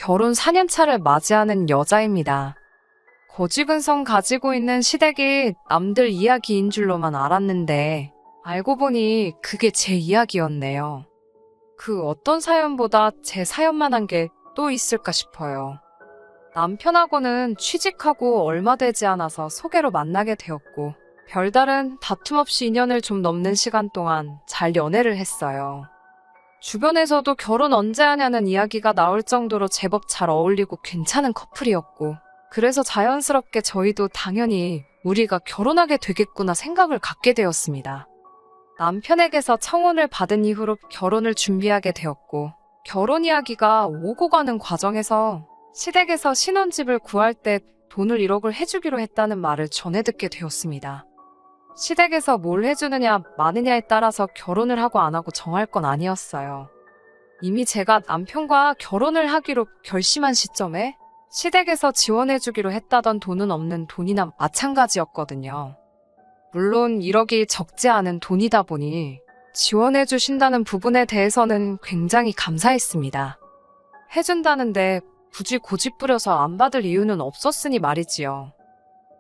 결혼 4년차를 맞이하는 여자입니다. 고집은성 가지고 있는 시댁이 남들 이야기인 줄로만 알았는데 알고 보니 그게 제 이야기였네요. 그 어떤 사연보다 제 사연만 한 게 또 있을까 싶어요. 남편하고는 취직하고 얼마 되지 않아서 소개로 만나게 되었고 별다른 다툼 없이 2년을 좀 넘는 시간 동안 잘 연애를 했어요. 주변에서도 결혼 언제 하냐는 이야기가 나올 정도로 제법 잘 어울리고 괜찮은 커플이었고 그래서 자연스럽게 저희도 당연히 우리가 결혼하게 되겠구나 생각을 갖게 되었습니다. 남편에게서 청혼을 받은 이후로 결혼을 준비하게 되었고 결혼 이야기가 오고 가는 과정에서 시댁에서 신혼집을 구할 때 돈을 1억을 해주기로 했다는 말을 전해 듣게 되었습니다. 시댁에서 뭘 해주느냐 마느냐에 따라서 결혼을 하고 안 하고 정할 건 아니었어요. 이미 제가 남편과 결혼을 하기로 결심한 시점에 시댁에서 지원해주기로 했다던 돈은 없는 돈이나 마찬가지였거든요. 물론 1억이 적지 않은 돈이다 보니 지원해주신다는 부분에 대해서는 굉장히 감사했습니다. 해준다는데 굳이 고집 부려서 안 받을 이유는 없었으니 말이지요.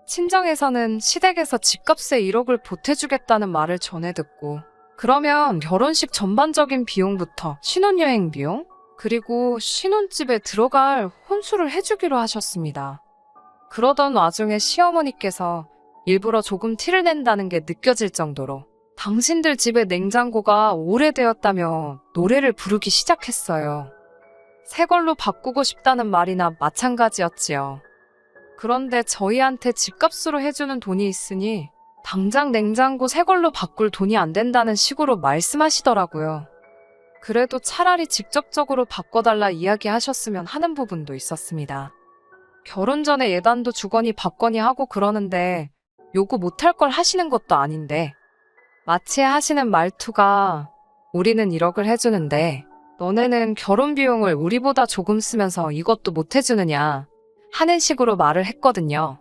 친정에서는 시댁에서 집값에 1억을 보태주겠다는 말을 전해 듣고 그러면 결혼식 전반적인 비용부터 신혼여행 비용, 그리고 신혼집에 들어갈 혼수를 해주기로 하셨습니다. 그러던 와중에 시어머니께서 일부러 조금 티를 낸다는 게 느껴질 정도로 당신들 집의 냉장고가 오래되었다며 노래를 부르기 시작했어요. 새 걸로 바꾸고 싶다는 말이나 마찬가지였지요. 그런데 저희한테 집값으로 해주는 돈이 있으니 당장 냉장고 새 걸로 바꿀 돈이 안 된다는 식으로 말씀하시더라고요. 그래도 차라리 직접적으로 바꿔달라 이야기하셨으면 하는 부분도 있었습니다. 결혼 전에 예단도 주거니 받거니 하고 그러는데 요구 못할 걸 하시는 것도 아닌데 마치 하시는 말투가 우리는 1억을 해주는데 너네는 결혼 비용을 우리보다 조금 쓰면서 이것도 못 해주느냐 하는 식으로 말을 했거든요.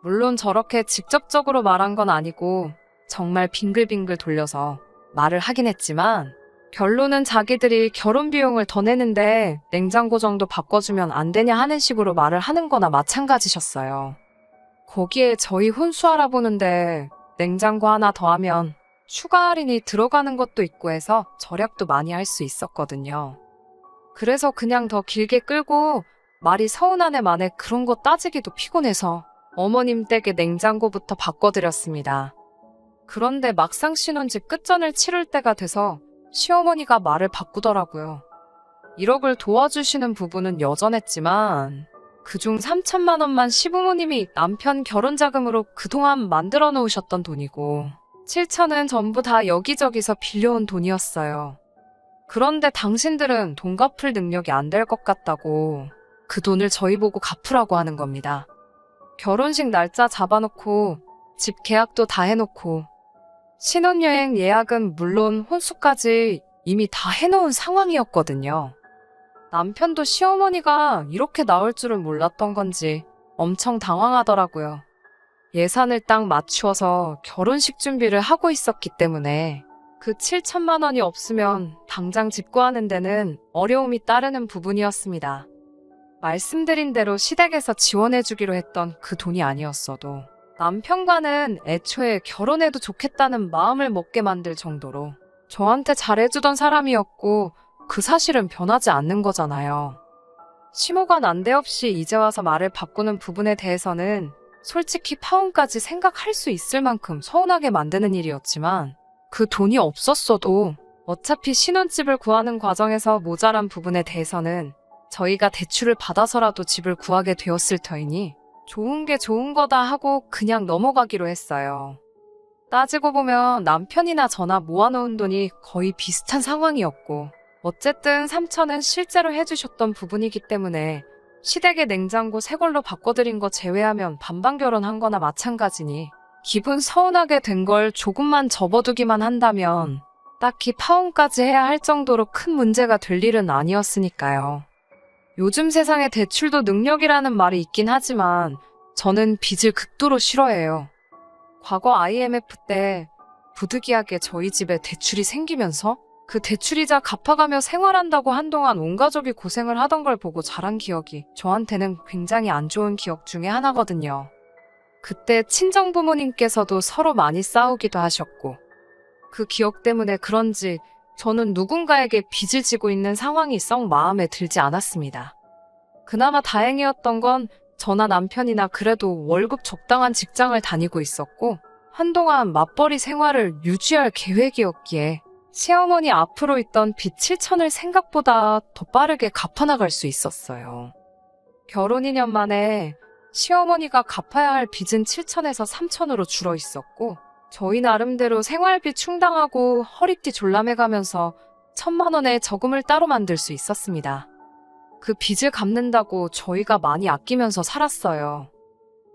물론 저렇게 직접적으로 말한 건 아니고 정말 빙글빙글 돌려서 말을 하긴 했지만 결론은 자기들이 결혼 비용을 더 내는데 냉장고 정도 바꿔주면 안 되냐 하는 식으로 말을 하는 거나 마찬가지셨어요. 거기에 저희 혼수 알아보는데 냉장고 하나 더 하면 추가 할인이 들어가는 것도 있고 해서 절약도 많이 할 수 있었거든요. 그래서 그냥 더 길게 끌고 말이 서운하네 마네 그런 거 따지기도 피곤해서 어머님 댁에 냉장고부터 바꿔드렸습니다. 그런데 막상 신혼집 끝전을 치를 때가 돼서 시어머니가 말을 바꾸더라고요. 1억을 도와주시는 부분은 여전했지만 그중 3천만 원만 시부모님이 남편 결혼자금으로 그동안 만들어 놓으셨던 돈이고 7천은 전부 다 여기저기서 빌려온 돈이었어요. 그런데 당신들은 돈 갚을 능력이 안 될 것 같다고 그 돈을 저희 보고 갚으라고 하는 겁니다. 결혼식 날짜 잡아놓고 집 계약도 다 해놓고 신혼여행 예약은 물론 혼수까지 이미 다 해놓은 상황이었거든요. 남편도 시어머니가 이렇게 나올 줄은 몰랐던 건지 엄청 당황하더라고요. 예산을 딱 맞추어서 결혼식 준비를 하고 있었기 때문에 그 7천만 원이 없으면 당장 집 구하는 데는 어려움이 따르는 부분이었습니다. 말씀드린 대로 시댁에서 지원해주기로 했던 그 돈이 아니었어도 남편과는 애초에 결혼해도 좋겠다는 마음을 먹게 만들 정도로 저한테 잘해주던 사람이었고 그 사실은 변하지 않는 거잖아요. 심호가 난데없이 이제 와서 말을 바꾸는 부분에 대해서는 솔직히 파혼까지 생각할 수 있을 만큼 서운하게 만드는 일이었지만 그 돈이 없었어도 어차피 신혼집을 구하는 과정에서 모자란 부분에 대해서는 저희가 대출을 받아서라도 집을 구하게 되었을 터이니 좋은 게 좋은 거다 하고 그냥 넘어가기로 했어요. 따지고 보면 남편이나 저나 모아놓은 돈이 거의 비슷한 상황이었고 어쨌든 3천은 실제로 해주셨던 부분이기 때문에 시댁의 냉장고 새 걸로 바꿔드린 거 제외하면 반반 결혼한 거나 마찬가지니 기분 서운하게 된 걸 조금만 접어두기만 한다면 딱히 파혼까지 해야 할 정도로 큰 문제가 될 일은 아니었으니까요. 요즘 세상에 대출도 능력이라는 말이 있긴 하지만 저는 빚을 극도로 싫어해요. 과거 IMF 때 부득이하게 저희 집에 대출이 생기면서 그 대출이자 갚아가며 생활한다고 한동안 온 가족이 고생을 하던 걸 보고 자란 기억이 저한테는 굉장히 안 좋은 기억 중에 하나거든요. 그때 친정 부모님께서도 서로 많이 싸우기도 하셨고, 그 기억 때문에 그런지 저는 누군가에게 빚을 지고 있는 상황이 썩 마음에 들지 않았습니다. 그나마 다행이었던 건 저나 남편이나 그래도 월급 적당한 직장을 다니고 있었고, 한동안 맞벌이 생활을 유지할 계획이었기에 시어머니 앞으로 있던 빚 7천을 생각보다 더 빠르게 갚아나갈 수 있었어요. 결혼 2년 만에 시어머니가 갚아야 할 빚은 7천에서 3천으로 줄어 있었고, 저희 나름대로 생활비 충당하고 허리띠 졸라매가면서 1,000만 원의 저금을 따로 만들 수 있었습니다. 그 빚을 갚는다고 저희가 많이 아끼면서 살았어요.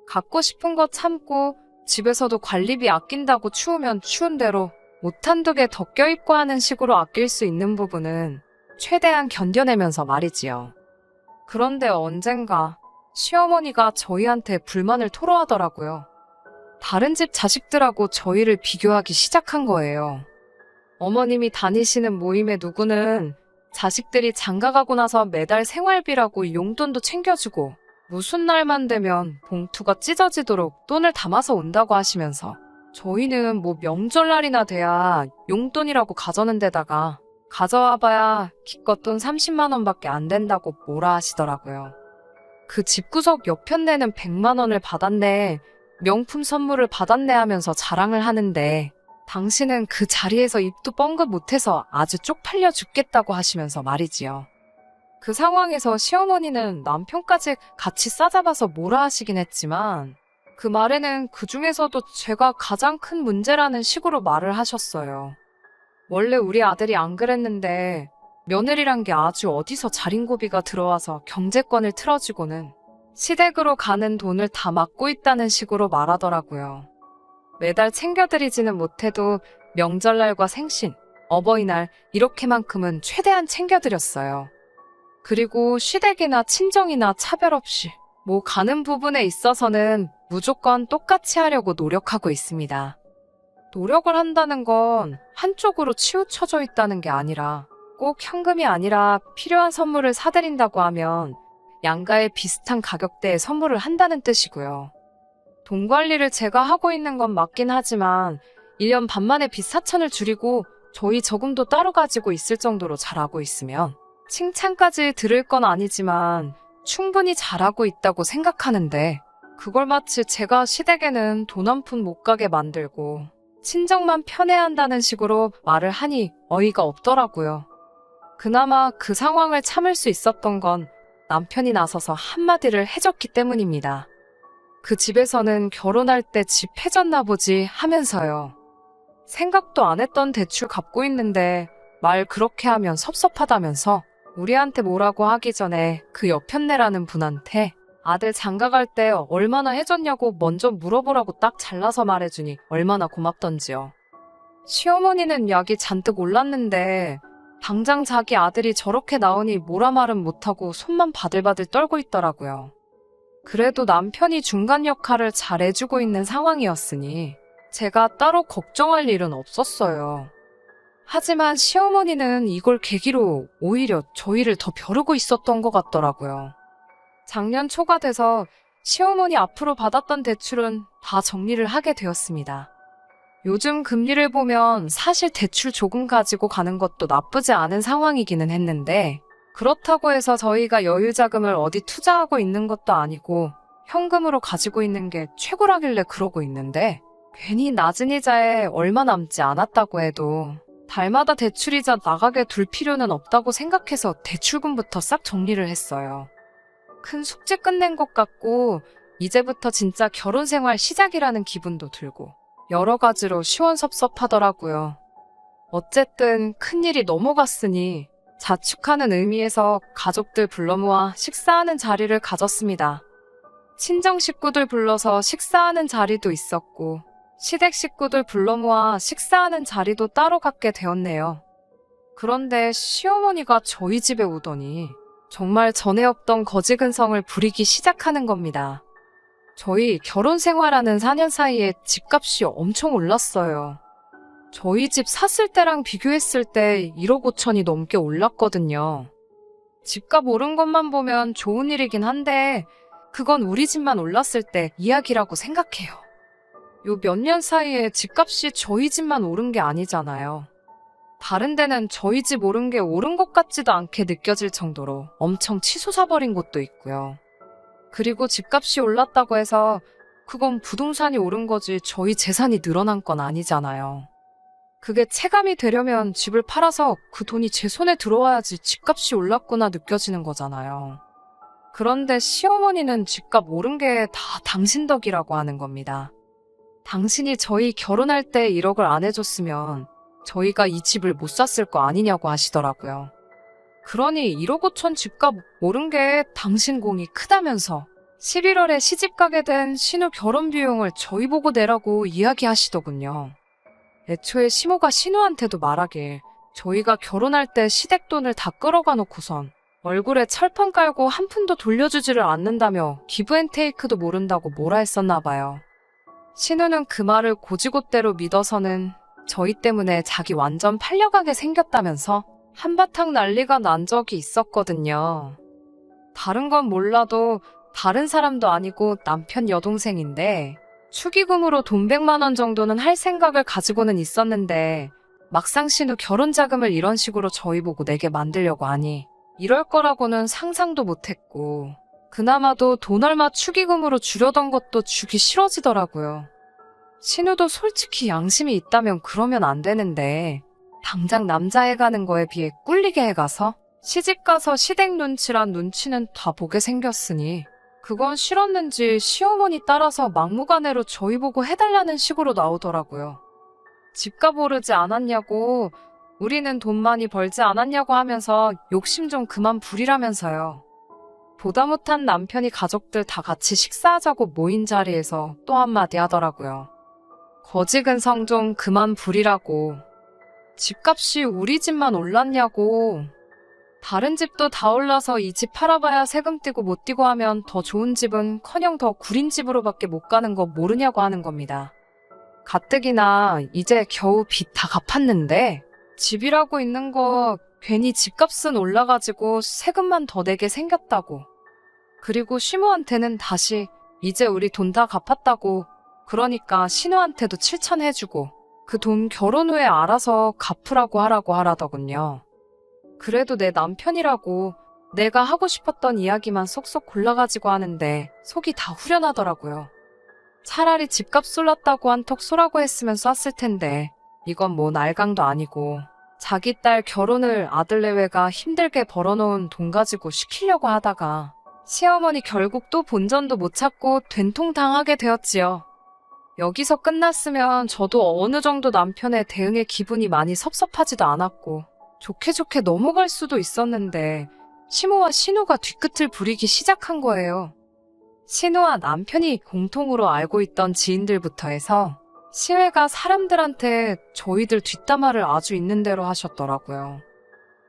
갖고 싶은 거 참고 집에서도 관리비 아낀다고 추우면 추운 대로 옷 한두 개 더 껴입고 하는 식으로 아낄 수 있는 부분은 최대한 견뎌내면서 말이지요. 그런데 언젠가 시어머니가 저희한테 불만을 토로하더라고요. 다른 집 자식들하고 저희를 비교하기 시작한 거예요. 어머님이 다니시는 모임의 누구는 자식들이 장가가고 나서 매달 생활비라고 용돈도 챙겨주고 무슨 날만 되면 봉투가 찢어지도록 돈을 담아서 온다고 하시면서 저희는 뭐 명절날이나 돼야 용돈이라고 가져는 데다가 가져와봐야 기껏 돈 30만 원밖에 안 된다고 뭐라 하시더라고요. 그 집구석 옆편네는 100만 원을 받았네, 명품 선물을 받았네 하면서 자랑을 하는데 당신은 그 자리에서 입도 뻥긋 못해서 아주 쪽팔려 죽겠다고 하시면서 말이지요. 그 상황에서 시어머니는 남편까지 같이 싸잡아서 뭐라 하시긴 했지만 그 말에는 그 중에서도 제가 가장 큰 문제라는 식으로 말을 하셨어요. 원래 우리 아들이 안 그랬는데 며느리란 게 아주 어디서 자린고비가 들어와서 경제권을 틀어지고는 시댁으로 가는 돈을 다 막고 있다는 식으로 말하더라고요. 매달 챙겨드리지는 못해도 명절날과 생신, 어버이날 이렇게만큼은 최대한 챙겨드렸어요. 그리고 시댁이나 친정이나 차별 없이 뭐 가는 부분에 있어서는 무조건 똑같이 하려고 노력하고 있습니다. 노력을 한다는 건 한쪽으로 치우쳐져 있다는 게 아니라 꼭 현금이 아니라 필요한 선물을 사드린다고 하면 양가에 비슷한 가격대의 선물을 한다는 뜻이고요. 돈 관리를 제가 하고 있는 건 맞긴 하지만 1년 반 만에 빚 4천을 줄이고 저희 저금도 따로 가지고 있을 정도로 잘하고 있으면 칭찬까지 들을 건 아니지만 충분히 잘하고 있다고 생각하는데 그걸 마치 제가 시댁에는 돈 한 푼 못 가게 만들고 친정만 편애한다는 식으로 말을 하니 어이가 없더라고요. 그나마 그 상황을 참을 수 있었던 건 남편이 나서서 한마디를 해줬기 때문입니다. 그 집에서는 결혼할 때 집 해줬나 보지 하면서요. 생각도 안 했던 대출 갚고 있는데 말 그렇게 하면 섭섭하다면서 우리한테 뭐라고 하기 전에 그 옆편네라는 분한테 아들 장가갈 때 얼마나 해줬냐고 먼저 물어보라고 딱 잘라서 말해주니 얼마나 고맙던지요. 시어머니는 약이 잔뜩 올랐는데 당장 자기 아들이 저렇게 나오니 뭐라 말은 못하고 손만 바들바들 떨고 있더라고요. 그래도 남편이 중간 역할을 잘 해주고 있는 상황이었으니 제가 따로 걱정할 일은 없었어요. 하지만 시어머니는 이걸 계기로 오히려 저희를 더 벼르고 있었던 것 같더라고요. 작년 초가 돼서 시어머니 앞으로 받았던 대출은 다 정리를 하게 되었습니다. 요즘 금리를 보면 사실 대출 조금 가지고 가는 것도 나쁘지 않은 상황이기는 했는데 그렇다고 해서 저희가 여유 자금을 어디 투자하고 있는 것도 아니고 현금으로 가지고 있는 게 최고라길래 그러고 있는데 괜히 낮은 이자에 얼마 남지 않았다고 해도 달마다 대출이자 나가게 둘 필요는 없다고 생각해서 대출금부터 싹 정리를 했어요. 큰 숙제 끝낸 것 같고 이제부터 진짜 결혼 생활 시작이라는 기분도 들고 여러 가지로 시원섭섭하더라고요. 어쨌든 큰일이 넘어갔으니 자축하는 의미에서 가족들 불러 모아 식사하는 자리를 가졌습니다. 친정 식구들 불러서 식사하는 자리도 있었고 시댁 식구들 불러 모아 식사하는 자리도 따로 갖게 되었네요. 그런데 시어머니가 저희 집에 오더니 정말 전에 없던 거지근성을 부리기 시작하는 겁니다. 저희 결혼 생활하는 4년 사이에 집값이 엄청 올랐어요. 저희 집 샀을 때랑 비교했을 때 1억 5천이 넘게 올랐거든요. 집값 오른 것만 보면 좋은 일이긴 한데 그건 우리 집만 올랐을 때 이야기라고 생각해요. 요 몇 년 사이에 집값이 저희 집만 오른 게 아니잖아요. 다른 데는 저희 집 오른 게 오른 것 같지도 않게 느껴질 정도로 엄청 치솟아버린 곳도 있고요. 그리고 집값이 올랐다고 해서 그건 부동산이 오른 거지 저희 재산이 늘어난 건 아니잖아요. 그게 체감이 되려면 집을 팔아서 그 돈이 제 손에 들어와야지 집값이 올랐구나 느껴지는 거잖아요. 그런데 시어머니는 집값 오른 게 다 당신 덕이라고 하는 겁니다. 당신이 저희 결혼할 때 1억을 안 해줬으면 저희가 이 집을 못 샀을 거 아니냐고 하시더라고요. 그러니 1억 5천 집값 오른 게 당신 공이 크다면서 11월에 시집 가게 된 신우 결혼 비용을 저희 보고 내라고 이야기하시더군요. 애초에 시모가 신우한테도 말하길 저희가 결혼할 때 시댁돈을 다 끌어가 놓고선 얼굴에 철판 깔고 한 푼도 돌려주지를 않는다며 기브앤테이크도 모른다고 뭐라 했었나 봐요. 신우는 그 말을 고지고대로 믿어서는 저희 때문에 자기 완전 팔려가게 생겼다면서 한바탕 난리가 난 적이 있었거든요. 다른 건 몰라도 다른 사람도 아니고 남편 여동생인데 축의금으로 돈 100만 원 정도는 할 생각을 가지고는 있었는데 막상 신우 결혼 자금을 이런 식으로 저희 보고 내게 만들려고 하니 이럴 거라고는 상상도 못했고 그나마도 돈 얼마 축의금으로 주려던 것도 주기 싫어지더라고요. 신우도 솔직히 양심이 있다면 그러면 안 되는데 당장 남자애 가는 거에 비해 꿀리게 해가서 시집가서 시댁 눈치란 눈치는 다 보게 생겼으니 그건 싫었는지 시어머니 따라서 막무가내로 저희 보고 해달라는 식으로 나오더라고요. 집값 오르지 않았냐고, 우리는 돈 많이 벌지 않았냐고 하면서 욕심 좀 그만 부리라면서요. 보다 못한 남편이 가족들 다 같이 식사하자고 모인 자리에서 또 한마디 하더라고요. 거지근성 좀 그만 부리라고. 집값이 우리 집만 올랐냐고. 다른 집도 다 올라서 이 집 팔아봐야 세금 떼고 못 떼고 하면 더 좋은 집은 커녕 더 구린 집으로밖에 못 가는 거 모르냐고 하는 겁니다. 가뜩이나 이제 겨우 빚 다 갚았는데 집이라고 있는 거 괜히 집값은 올라가지고 세금만 더 내게 생겼다고. 그리고 시모한테는 다시 이제 우리 돈 다 갚았다고 그러니까 신우한테도 7천 해주고 그 돈 결혼 후에 알아서 갚으라고 하라고 하라더군요. 그래도 내 남편이라고 내가 하고 싶었던 이야기만 쏙쏙 골라가지고 하는데 속이 다 후련하더라고요. 차라리 집값 쏠랐다고 한턱 쏘라고 했으면 쐈을 텐데 이건 뭐 날강도 아니고 자기 딸 결혼을 아들 내외가 힘들게 벌어놓은 돈 가지고 시키려고 하다가 시어머니 결국 또 본전도 못 찾고 된통당하게 되었지요. 여기서 끝났으면 저도 어느 정도 남편의 대응에 기분이 많이 섭섭하지도 않았고 좋게 좋게 넘어갈 수도 있었는데 시모와 신우가 뒤끝을 부리기 시작한 거예요. 신우와 남편이 공통으로 알고 있던 지인들부터 해서 시외가 사람들한테 저희들 뒷담화를 아주 있는 대로 하셨더라고요.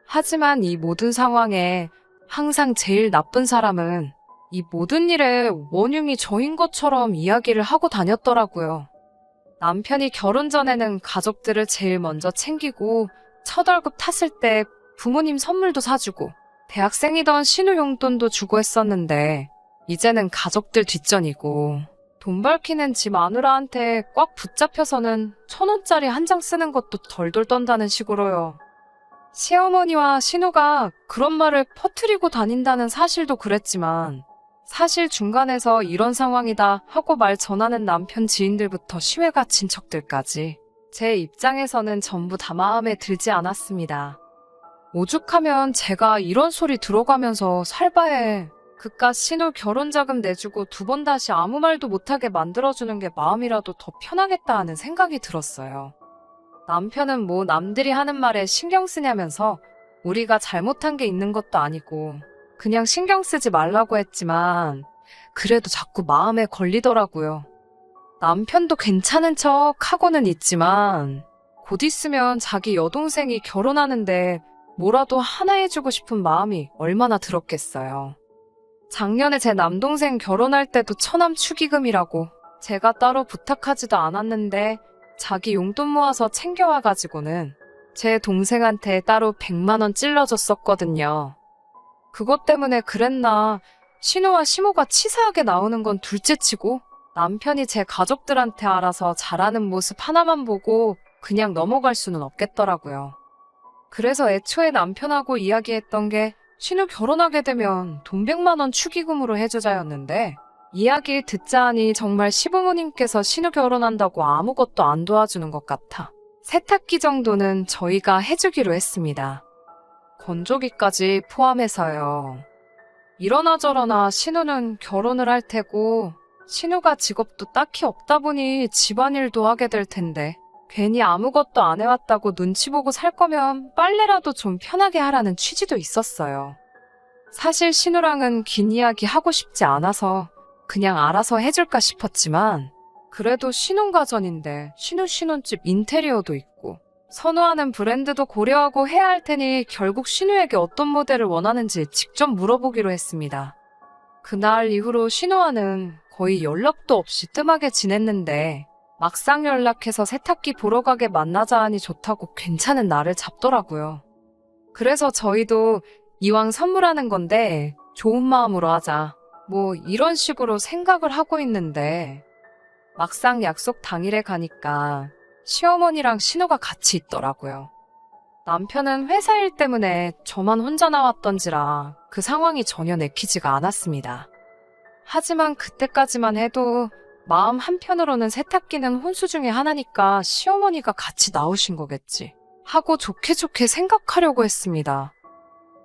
하지만 이 모든 상황에 항상 제일 나쁜 사람은 이 모든 일의 원흉이 저인 것처럼 이야기를 하고 다녔더라고요. 남편이 결혼 전에는 가족들을 제일 먼저 챙기고 첫 월급 탔을 때 부모님 선물도 사주고 대학생이던 신우 용돈도 주고 했었는데 이제는 가족들 뒷전이고 돈 벌키는 지 마누라한테 꽉 붙잡혀서는 1,000원짜리 한 장 쓰는 것도 덜덜 떤다는 식으로요. 시어머니와 신우가 그런 말을 퍼뜨리고 다닌다는 사실도 그랬지만 사실 중간에서 이런 상황이다 하고 말 전하는 남편 지인들부터 시외가 친척들까지 제 입장에서는 전부 다 마음에 들지 않았습니다. 오죽하면 제가 이런 소리 들어가면서 살바해 그깟 신우 결혼자금 내주고 2번 다시 아무 말도 못하게 만들어주는 게 마음이라도 더 편하겠다 하는 생각이 들었어요. 남편은 뭐 남들이 하는 말에 신경 쓰냐면서 우리가 잘못한 게 있는 것도 아니고 그냥 신경 쓰지 말라고 했지만 그래도 자꾸 마음에 걸리더라고요. 남편도 괜찮은 척 하고는 있지만 곧 있으면 자기 여동생이 결혼하는데 뭐라도 하나 해주고 싶은 마음이 얼마나 들었겠어요. 작년에 제 남동생 결혼할 때도 처남 축의금이라고 제가 따로 부탁하지도 않았는데 자기 용돈 모아서 챙겨와가지고는 제 동생한테 따로 100만 원 찔러줬었거든요. 그것 때문에 그랬나 신우와 시모가 치사하게 나오는 건 둘째치고 남편이 제 가족들한테 알아서 잘하는 모습 하나만 보고 그냥 넘어갈 수는 없겠더라고요. 그래서 애초에 남편하고 이야기했던 게 신우 결혼하게 되면 돈 100만 원 축의금으로 해주자였는데 이야기 듣자 하니 정말 시부모님께서 신우 결혼한다고 아무것도 안 도와주는 것 같아 세탁기 정도는 저희가 해주기로 했습니다. 건조기까지 포함해서요. 이러나 저러나 신우는 결혼을 할 테고 신우가 직업도 딱히 없다 보니 집안일도 하게 될 텐데 괜히 아무것도 안 해왔다고 눈치 보고 살 거면 빨래라도 좀 편하게 하라는 취지도 있었어요. 사실 신우랑은 긴 이야기 하고 싶지 않아서 그냥 알아서 해줄까 싶었지만 그래도 신혼가전인데 신혼집 인테리어도 있고 선호하는 브랜드도 고려하고 해야 할 테니 결국 신우에게 어떤 모델을 원하는지 직접 물어보기로 했습니다. 그날 이후로 신우와는 거의 연락도 없이 뜸하게 지냈는데 막상 연락해서 세탁기 보러 가게 만나자 하니 좋다고 괜찮은 날을 잡더라고요. 그래서 저희도 이왕 선물하는 건데 좋은 마음으로 하자. 뭐 이런 식으로 생각을 하고 있는데 막상 약속 당일에 가니까 시어머니랑 신우가 같이 있더라고요. 남편은 회사 일 때문에 저만 혼자 나왔던지라 그 상황이 전혀 내키지가 않았습니다. 하지만 그때까지만 해도 마음 한편으로는 세탁기는 혼수 중에 하나니까 시어머니가 같이 나오신 거겠지 하고 좋게 생각하려고 했습니다.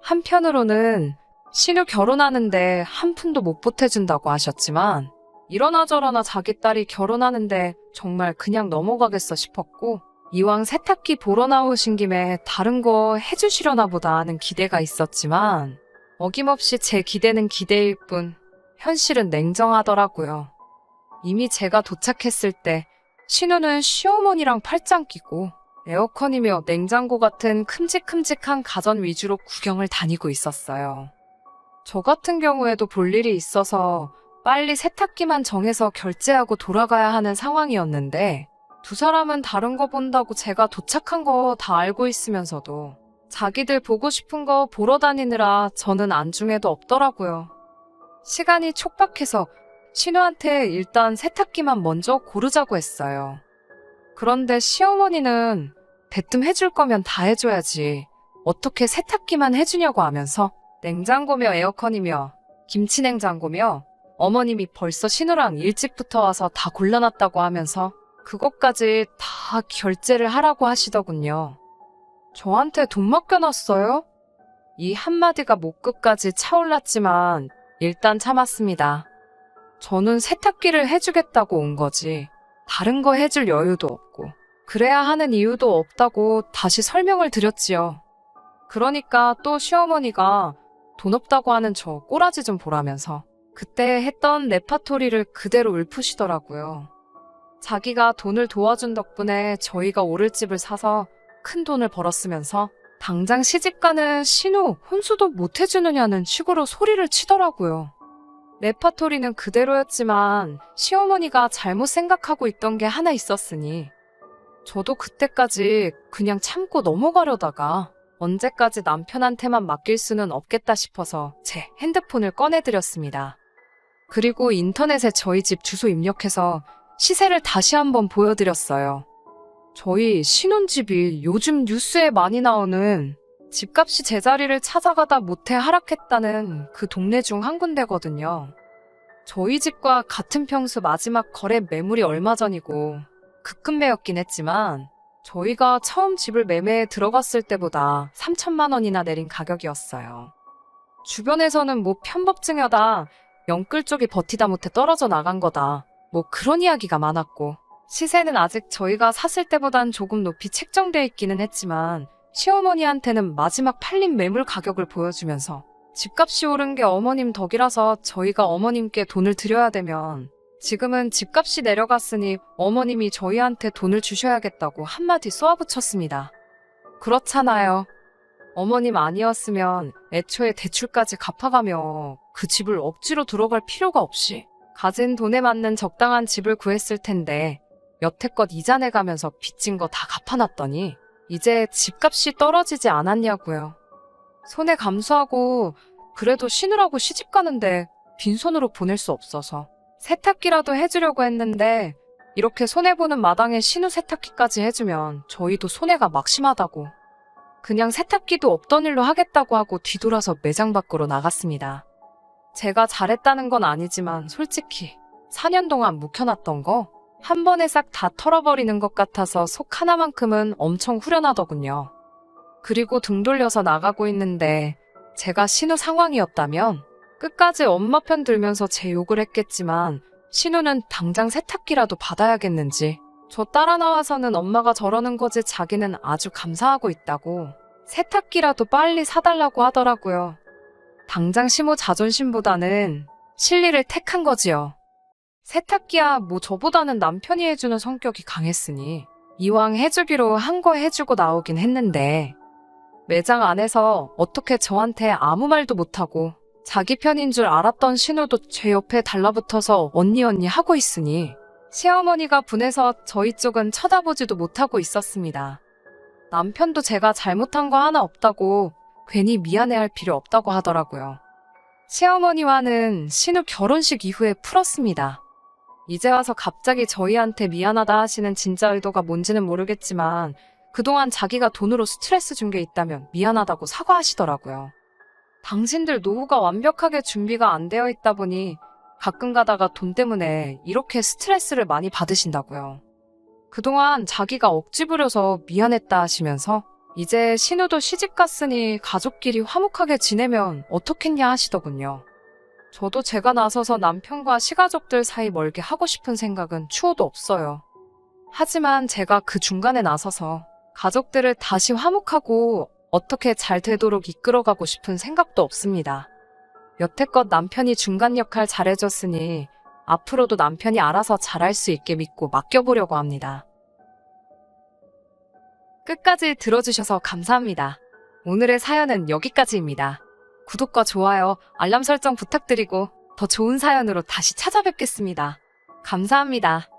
한편으로는 신우 결혼하는데 한 푼도 못 보태준다고 하셨지만 이러나 저러나 자기 딸이 결혼하는데 정말 그냥 넘어가겠어 싶었고 이왕 세탁기 보러 나오신 김에 다른 거 해주시려나 보다 하는 기대가 있었지만 어김없이 제 기대는 기대일 뿐 현실은 냉정하더라고요. 이미 제가 도착했을 때 신우는 시어머니랑 팔짱 끼고 에어컨이며 냉장고 같은 큼직큼직한 가전 위주로 구경을 다니고 있었어요. 저 같은 경우에도 볼 일이 있어서 빨리 세탁기만 정해서 결제하고 돌아가야 하는 상황이었는데 두 사람은 다른 거 본다고 제가 도착한 거 다 알고 있으면서도 자기들 보고 싶은 거 보러 다니느라 저는 안중에도 없더라고요. 시간이 촉박해서 신우한테 일단 세탁기만 먼저 고르자고 했어요. 그런데 시어머니는 대뜸 해줄 거면 다 해줘야지 어떻게 세탁기만 해주냐고 하면서 냉장고며 에어컨이며 김치냉장고며 어머님이 벌써 신우랑 일찍부터 와서 다 골라놨다고 하면서 그것까지 다 결제를 하라고 하시더군요. 저한테 돈 맡겨놨어요? 이 한마디가 목끝까지 차올랐지만 일단 참았습니다. 저는 세탁기를 해주겠다고 온 거지 다른 거 해줄 여유도 없고 그래야 하는 이유도 없다고 다시 설명을 드렸지요. 그러니까 또 시어머니가 돈 없다고 하는 저 꼬라지 좀 보라면서 그때 했던 레파토리를 그대로 읊으시더라고요. 자기가 돈을 도와준 덕분에 저희가 오를 집을 사서 큰 돈을 벌었으면서 당장 시집가는 신우 혼수도 못 해주느냐는 식으로 소리를 치더라고요. 레파토리는 그대로였지만 시어머니가 잘못 생각하고 있던 게 하나 있었으니 저도 그때까지 그냥 참고 넘어가려다가 언제까지 남편한테만 맡길 수는 없겠다 싶어서 제 핸드폰을 꺼내드렸습니다. 그리고 인터넷에 저희 집 주소 입력해서 시세를 다시 한번 보여드렸어요. 저희 신혼집이 요즘 뉴스에 많이 나오는 집값이 제자리를 찾아가다 못해 하락했다는 그 동네 중 한 군데거든요. 저희 집과 같은 평수 마지막 거래 매물이 얼마 전이고 급매였긴 했지만 저희가 처음 집을 매매에 들어갔을 때보다 3천만 원이나 내린 가격이었어요. 주변에서는 뭐 편법증여다, 영끌 쪽이 버티다 못해 떨어져 나간 거다, 뭐 그런 이야기가 많았고 시세는 아직 저희가 샀을 때보단 조금 높이 책정돼 있기는 했지만 시어머니한테는 마지막 팔린 매물 가격을 보여주면서 집값이 오른 게 어머님 덕이라서 저희가 어머님께 돈을 드려야 되면 지금은 집값이 내려갔으니 어머님이 저희한테 돈을 주셔야겠다고 한마디 쏘아붙였습니다. 그렇잖아요. 어머님 아니었으면 애초에 대출까지 갚아가며 그 집을 억지로 들어갈 필요가 없이 가진 돈에 맞는 적당한 집을 구했을 텐데 여태껏 이자 내가면서 빚진 거 다 갚아놨더니 이제 집값이 떨어지지 않았냐고요. 손해 감수하고 그래도 신우라고 시집 가는데 빈손으로 보낼 수 없어서 세탁기라도 해주려고 했는데 이렇게 손해보는 마당에 신우 세탁기까지 해주면 저희도 손해가 막심하다고 그냥 세탁기도 없던 일로 하겠다고 하고 뒤돌아서 매장 밖으로 나갔습니다. 제가 잘했다는 건 아니지만 솔직히 4년 동안 묵혀놨던 거 한 번에 싹 다 털어버리는 것 같아서 속 하나만큼은 엄청 후련하더군요. 그리고 등 돌려서 나가고 있는데 제가 신우 상황이었다면 끝까지 엄마 편 들면서 제 욕을 했겠지만 신우는 당장 세탁기라도 받아야겠는지 저 따라 나와서는 엄마가 저러는 거지 자기는 아주 감사하고 있다고 세탁기라도 빨리 사달라고 하더라고요. 당장 시모 자존심보다는 실리를 택한 거지요. 세탁기야 뭐 저보다는 남편이 해주는 성격이 강했으니 이왕 해주기로 한 거 해주고 나오긴 했는데 매장 안에서 어떻게 저한테 아무 말도 못하고 자기 편인 줄 알았던 신우도 제 옆에 달라붙어서 언니 하고 있으니 시어머니가 분해서 저희 쪽은 쳐다보지도 못하고 있었습니다. 남편도 제가 잘못한 거 하나 없다고 괜히 미안해할 필요 없다고 하더라고요. 시어머니와는 신우 결혼식 이후에 풀었습니다. 이제 와서 갑자기 저희한테 미안하다 하시는 진짜 의도가 뭔지는 모르겠지만 그동안 자기가 돈으로 스트레스 준 게 있다면 미안하다고 사과하시더라고요. 당신들 노후가 완벽하게 준비가 안 되어 있다 보니 가끔 가다가 돈 때문에 이렇게 스트레스를 많이 받으신다고요. 그동안 자기가 억지 부려서 미안했다 하시면서 이제 신우도 시집 갔으니 가족끼리 화목하게 지내면 어떻겠냐 하시더군요. 저도 제가 나서서 남편과 시가족들 사이 멀게 하고 싶은 생각은 추호도 없어요. 하지만 제가 그 중간에 나서서 가족들을 다시 화목하고 어떻게 잘 되도록 이끌어가고 싶은 생각도 없습니다. 여태껏 남편이 중간 역할 잘해줬으니 앞으로도 남편이 알아서 잘할 수 있게 믿고 맡겨보려고 합니다. 끝까지 들어주셔서 감사합니다. 오늘의 사연은 여기까지입니다. 구독과 좋아요, 알람 설정 부탁드리고 더 좋은 사연으로 다시 찾아뵙겠습니다. 감사합니다.